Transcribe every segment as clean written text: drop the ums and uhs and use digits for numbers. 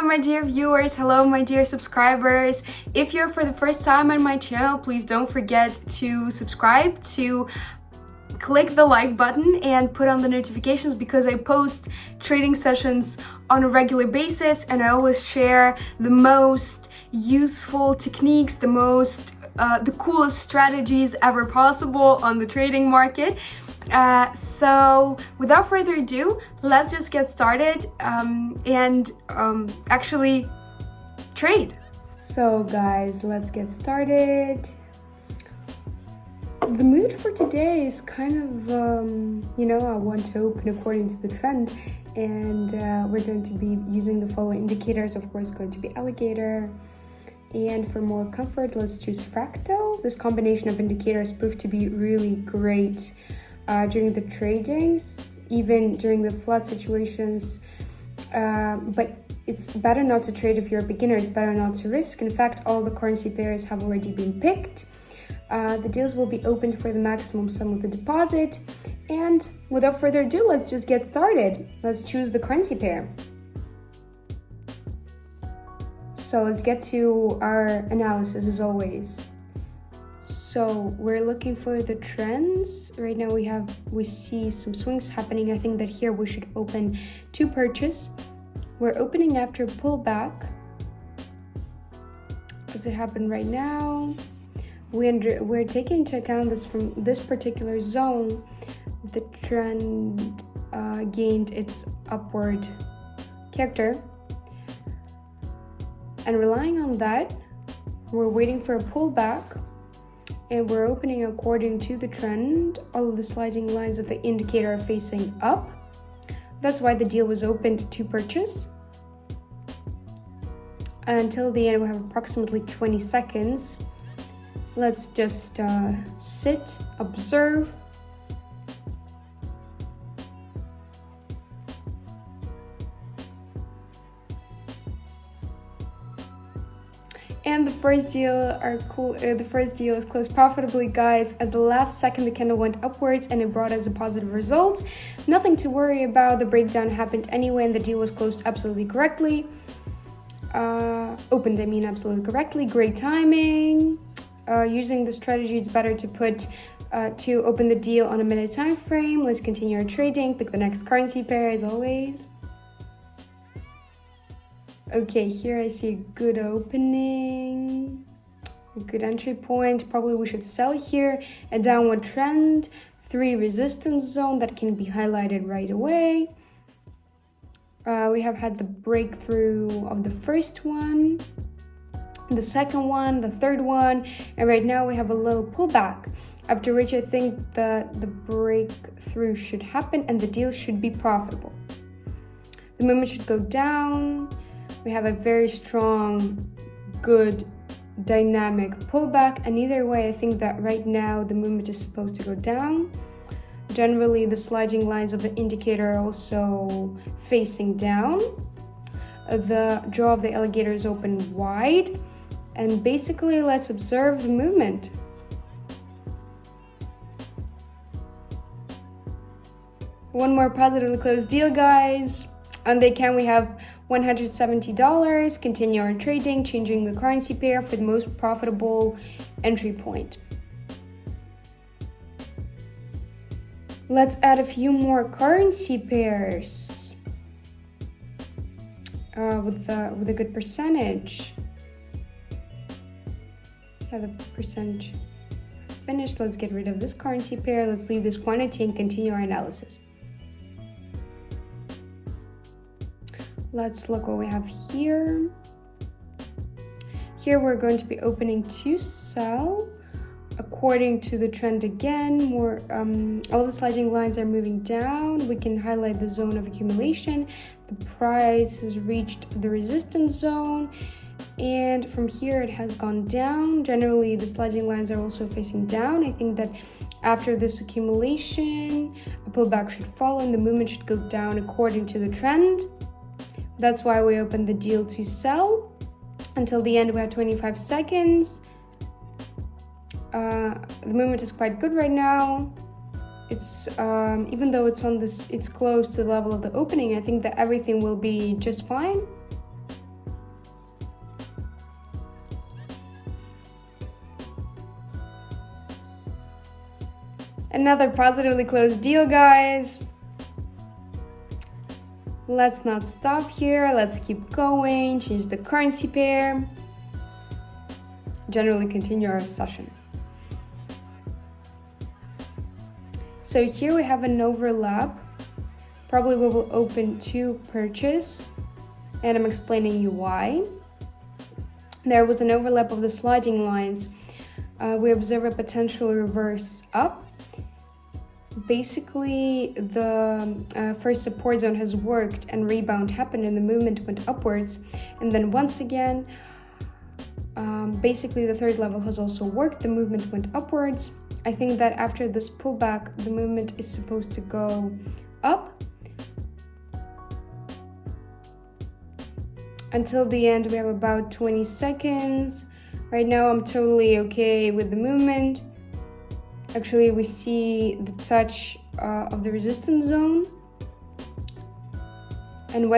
my dear viewers, hello my dear subscribers. If you're for the first time on my channel, please don't forget to subscribe, to click the like button and put on the notifications, because I post trading sessions on a regular basis and I always share the most useful techniques, the coolest strategies ever possible on the trading market. So without further ado, let's just get started and actually trade. So guys, let's get started. The mood for today is kind of, I want to open according to the trend, and we're going to be using the following indicators. Of course, going to be alligator, and for more comfort, let's choose fractal. This combination of indicators proved to be really great during the tradings, even during the flood situations, but it's better not to trade if you're a beginner. It's better not to risk. In fact, all the currency pairs have already been picked. The deals will be opened for the maximum sum of the deposit, and without further ado, let's just get started. Let's choose the currency pair. So let's get to our analysis as always. So we're looking for the trends. Right now we see some swings happening. I think that here we should open to purchase. We're opening after pullback. Does it happen right now? We're taking into account this from this particular zone. The trend gained its upward character, and relying on that, we're waiting for a pullback. And we're opening according to the trend. All of the sliding lines of the indicator are facing up. That's why the deal was opened to purchase. Until the end, we have approximately 20 seconds. Let's just sit, observe. And the first deal is closed profitably, guys. At the last second, the candle went upwards and it brought us a positive result. Nothing to worry about. The breakdown happened anyway, and the deal was closed absolutely correctly. Opened, absolutely correctly. Great timing. Using the strategy, it's better to open the deal on a minute time frame. Let's continue our trading. Pick the next currency pair as always. Okay, here I see a good opening, a good entry point. Probably we should sell here. A downward trend, 3 resistance zone that can be highlighted right away. We have had the breakthrough of the first one, the second one, the third one, and right now we have a little pullback, after which I think that the breakthrough should happen and the deal should be profitable. The movement should go down. We have a very strong, good, dynamic pullback, and either way, I think that right now the movement is supposed to go down. Generally, the sliding lines of the indicator are also facing down. The jaw of the alligator is open wide, and basically, let's observe the movement. One more positively closed deal, guys. On the account, we have $170. Continue our trading, changing the currency pair for the most profitable entry point. Let's add a few more currency pairs with a good percentage. Have the percentage finished. Let's get rid of this currency pair. Let's leave this quantity and continue our analysis. Let's look what we have here. Here we're going to be opening to sell according to the trend again. All the sliding lines are moving down. We can highlight the zone of accumulation. The price has reached the resistance zone, and from here it has gone down. Generally, the sliding lines are also facing down. I think that after this accumulation, a pullback should follow and the movement should go down according to the trend. That's why we opened the deal to sell. Until the end, we have 25 seconds. The movement is quite good right now. It's even though it's close to the level of the opening, I think that everything will be just fine. Another positively closed deal, guys. Let's not stop here. Let's keep going. Change the currency pair. Generally continue our session. So here we have an overlap. Probably we will open to purchase, and I'm explaining you why. There was an overlap of the sliding lines. We observe a potential reverse up. Basically, the first support zone has worked and rebound happened and the movement went upwards. And then once again, basically the third level has also worked, the movement went upwards. I think that after this pullback, the movement is supposed to go up. Until the end, we have about 20 seconds. Right now, I'm totally okay with the movement. Actually, we see the touch of the resistance zone. And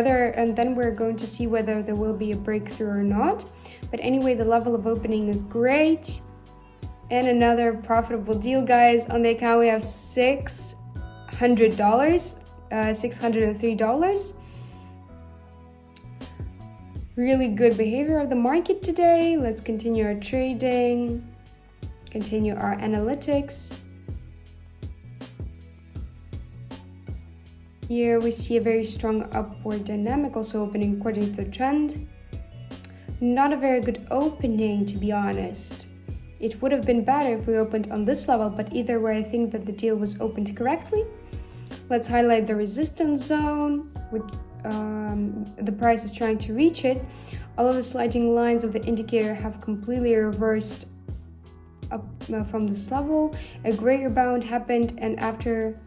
then we're going to see whether there will be a breakthrough or not. But anyway, the level of opening is great. And another profitable deal, guys. On the account, we have $600, $603. Really good behavior of the market today. Let's continue our trading, continue our analytics. Here we see a very strong upward dynamic, also opening according to the trend. Not a very good opening, to be honest. It would have been better if we opened on this level, but either way, I think that the deal was opened correctly. Let's highlight the resistance zone with the price is trying to reach it. All of the sliding lines of the indicator have completely reversed up from this level. A great rebound happened, and after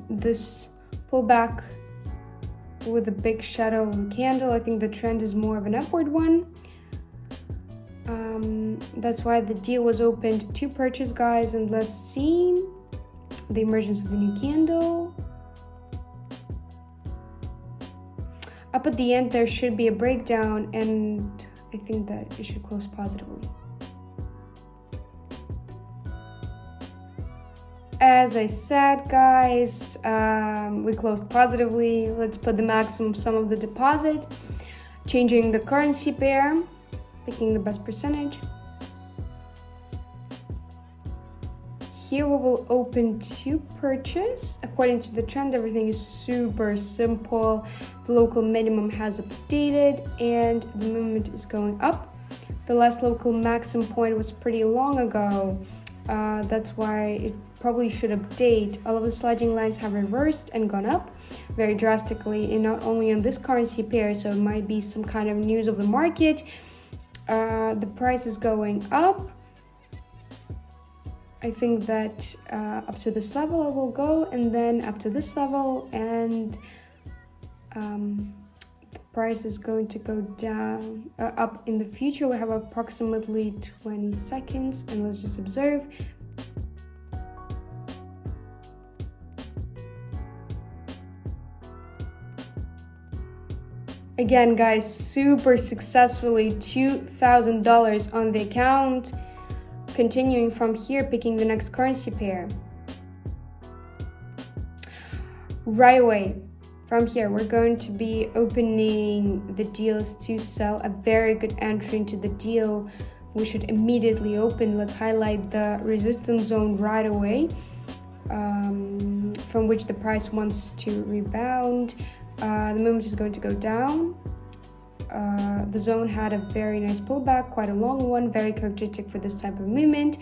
this pullback with a big shadow candle, I think the trend is more of an upward one. That's why the deal was opened to purchase, guys. And let's see the emergence of the new candle. Up at the end, there should be a breakdown, and I think that it should close positively. As I said, guys, we closed positively. Let's put the maximum sum of the deposit, changing the currency pair, picking the best percentage. Here we will open to purchase. According to the trend, everything is super simple. The local minimum has updated and the movement is going up. The last local maximum point was pretty long ago. That's why it probably should update. All of the sliding lines have reversed and gone up very drastically, and not only on this currency pair, so it might be some kind of news of the market. The price is going up. I think that up to this level it will go, and then up to this level, and the price is going to go down, up in the future. We have approximately 20 seconds, and let's just observe. Again, guys, super successfully $2,000 on the account. Continuing from here, picking the next currency pair. Right away, from here, we're going to be opening the deals to sell. A very good entry into the deal. We should immediately open. Let's highlight the resistance zone right away, from which the price wants to rebound. The movement is going to go down. The zone had a very nice pullback, quite a long one, very characteristic for this type of movement,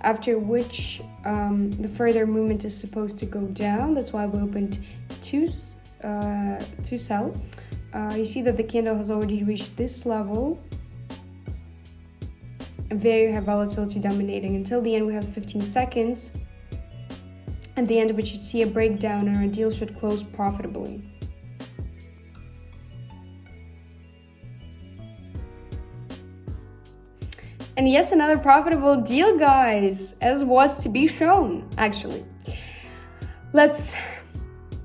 after which the further movement is supposed to go down. That's why we opened to sell. You see that the candle has already reached this level. A very high volatility dominating. Until the end, we have 15 seconds. At the end, we should see a breakdown and our deal should close profitably. And yes, another profitable deal, guys, as was to be shown, actually. Let's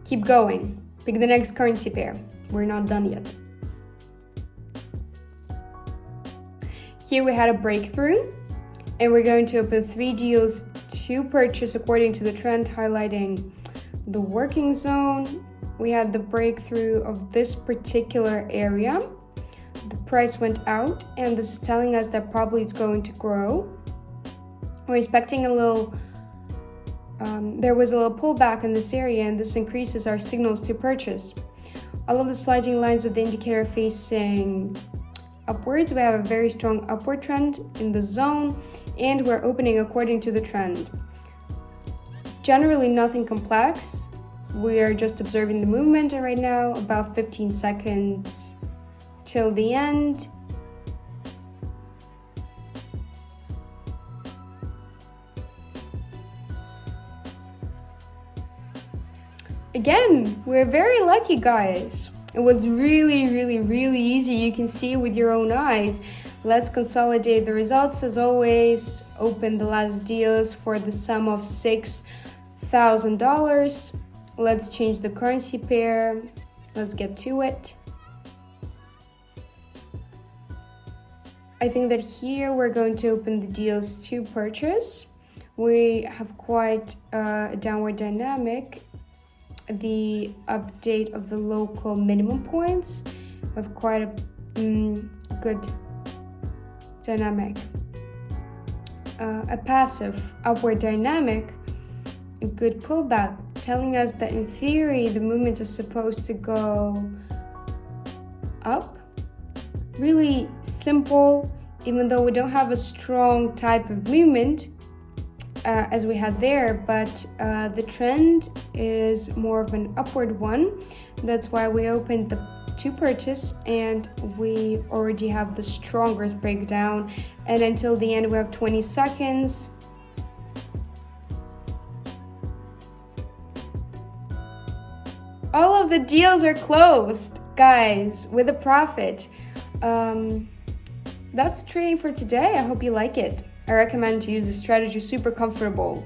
keep going. Pick the next currency pair. We're not done yet. Here we had a breakthrough, and we're going to open 3 deals to purchase according to the trend, highlighting the working zone. We had the breakthrough of this particular area. The price went out, and this is telling us that probably it's going to grow. We're expecting a little, there was a little pullback in this area, and this increases our signals to purchase. All of the sliding lines of the indicator facing upwards. We have a very strong upward trend in the zone, and we're opening according to the trend. Generally nothing complex. We are just observing the movement right now, about 15 seconds till the end. Again, we're very lucky, guys. It was really easy. You can see with your own eyes. Let's consolidate the results as always. Open the last deals for the sum of $6,000. Let's change the currency pair. Let's get to it. I think that here we're going to open the deals to purchase. We have quite a downward dynamic. The update of the local minimum points have quite a good dynamic. A passive upward dynamic, a good pullback, telling us that in theory the movement is supposed to go up. Really simple, even though we don't have a strong type of movement as we had there, but the trend is more of an upward one. That's why we opened the to purchase, and we already have the strongest breakdown, and until the end we have 20 seconds. All of the deals are closed, guys, with a profit. That's trading for today. I hope you like it. I recommend to use this strategy. Super comfortable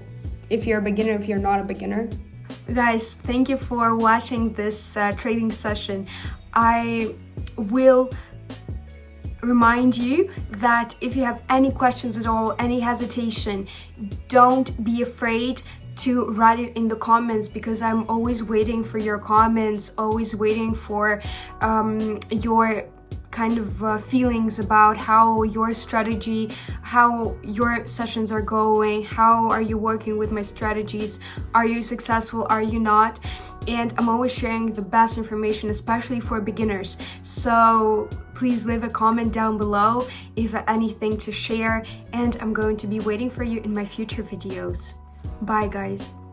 if you're a beginner, if you're not a beginner. Guys, thank you for watching this trading session. I will remind you that if you have any questions at all, any hesitation, don't be afraid to write it in the comments, because I'm always waiting for your comments, always waiting for your kind of feelings about how your strategy, how your sessions are going, how are you working with my strategies, are you successful, are you not? And I'm always sharing the best information, especially for beginners. So please leave a comment down below if anything to share, and I'm going to be waiting for you in my future videos. Bye, guys.